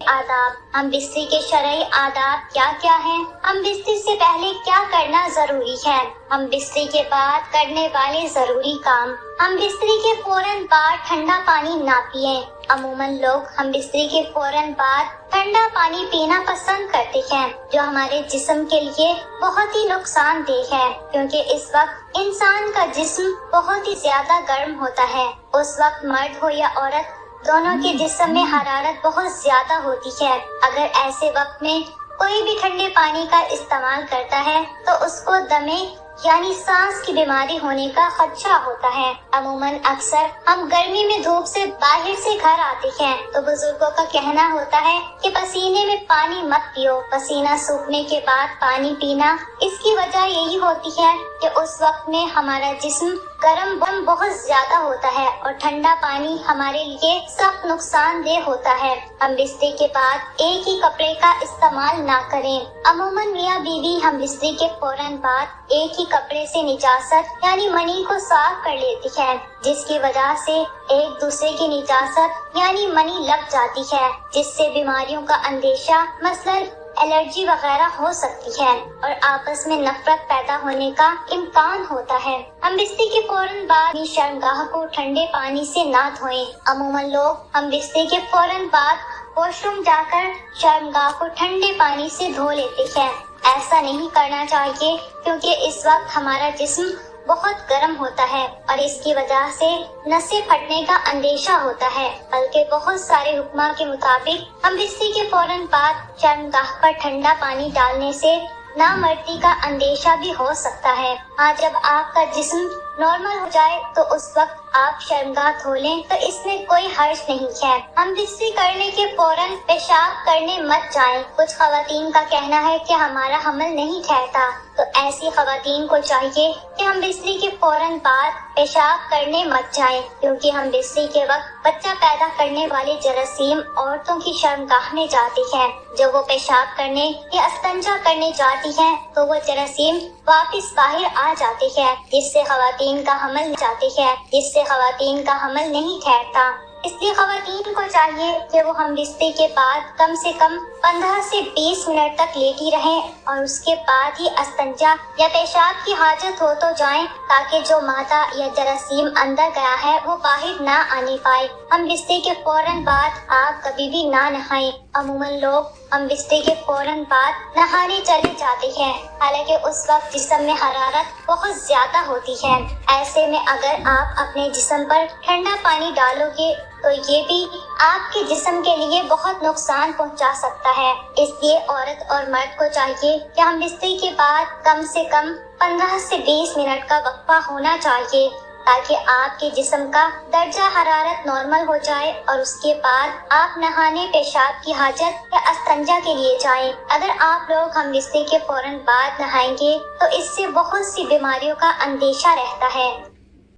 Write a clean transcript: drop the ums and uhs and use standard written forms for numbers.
आदाब। हम बिस्तरी के शरई आदाब क्या क्या हैं? हम बिस्तरी से पहले क्या करना जरूरी है? हम बिस्तरी के बाद करने वाले जरूरी काम। हम बिस्तरी के फौरन बाद ठंडा पानी ना पिएं। अमूमन लोग हम बिस्तरी के फौरन बाद ठंडा पानी पीना पसंद करते हैं, जो हमारे जिस्म के लिए बहुत ही नुकसानदेह है, क्योंकि इस वक्त इंसान का जिस्म बहुत ही ज्यादा गर्म होता है। उस वक्त मर्द हो या औरत, दोनों के जिस्म में हरारत बहुत ज्यादा होती है। अगर ऐसे वक्त में कोई भी ठंडे पानी का इस्तेमाल करता है तो उसको दमे यानी सांस की बीमारी होने का खदशा होता है। अमूमन अक्सर हम गर्मी में धूप से बाहर से घर आते हैं तो बुजुर्गों का कहना होता है कि पसीने में पानी मत पियो, पसीना सूखने के बाद पानी पीना। इसकी वजह यही होती है कि उस वक्त में हमारा जिस्म गर्म बहुत ज्यादा होता है और ठंडा पानी हमारे लिए सख्त नुकसानदेह होता है। हम बिस्तरी के बाद एक ही कपड़े का इस्तेमाल ना करें। अमूमन मियाँ बीवी हम बिस्तरी के फौरन बाद एक ही कपड़े से निजासत यानी मनी को साफ कर लेती है, जिसकी वजह से एक दूसरे की निजासत यानी मनी लग जाती है, जिससे बीमारियों का अंदेशा मसलन एलर्जी वगैरह हो सकती है और आपस में नफरत पैदा होने का इम्कान होता है। हम बिस्तरी के फौरन बाद अपनी शर्मगाह को ठंडे पानी से ना धोएं। अमूमन लोग हम बिस्तरी के फौरन बाद वॉशरूम जाकर शर्मगाह को ठंडे पानी से धो लेते हैं। ऐसा नहीं करना चाहिए, क्योंकि इस वक्त हमारा जिस्म बहुत गर्म होता है और इसकी वजह से नसें फटने का अंदेशा होता है। बल्कि बहुत सारे हुक्मा के मुताबिक हम बिस्तरी के फौरन बाद शर्मगाह पर ठंडा पानी डालने से नामर्दी का अंदेशा भी हो सकता है। हाँ, जब आपका जिस्म नॉर्मल हो जाए तो उस वक्त आप शर्मगाह धो लें तो इसमें कोई हर्ज नहीं है। हम बिस्तरी करने के फौरन पेशाब करने मत जाएं। कुछ खवातीन का कहना है कि हमारा हमल नहीं ठहरता, तो ऐसी खवातीन को चाहिए कि हम बिस्तरी के फौरन बाद पेशाब करने मत जाएं, क्योंकि हम बिस्तरी के वक्त बच्चा पैदा करने वाले जरासीम औरतों की शर्मगाह में जाती हैं। जब वो पेशाब करने या अस्तंजा करने जाती हैं तो वो जरासीम वापस बाहर आ जाते हैं, जिससे खवातीन का हमल नहीं ठहरता। इसलिए खवातीन को चाहिए कि वो हम बिस्तरी के बाद कम से कम 15 से 20 मिनट तक लेटी रहें और उसके बाद ही अस्तंजा या पेशाब की हाजत हो तो जाएं, ताकि जो मादा या जरासीम अंदर गया है वो बाहर ना आने पाए। हम बिस्तरी के फौरन बाद आप कभी भी ना नहाएं। अमूमन लोग हम बिस्तरी के फौरन बाद नहाने चले जाते हैं, हालांकि उस वक्त जिस्म में हरारत बहुत ज्यादा होती है। ऐसे में अगर आप अपने जिस्म पर ठंडा पानी डालोगे तो ये भी आपके जिस्म के लिए बहुत नुकसान पहुंचा सकता है। इसलिए औरत और मर्द को चाहिए कि हम बिस्तरी के बाद कम से कम 15 से 20 मिनट का वक्फा होना चाहिए, ताकि आपके जिस्म का दर्जा हरारत नॉर्मल हो जाए और उसके बाद आप नहाने, पेशाब की हाजत या अस्तंजा के लिए जाएं। अगर आप लोग हम बिस्तरी के फौरन बाद नहाएंगे तो इससे बहुत सी बीमारियों का अंदेशा रहता है।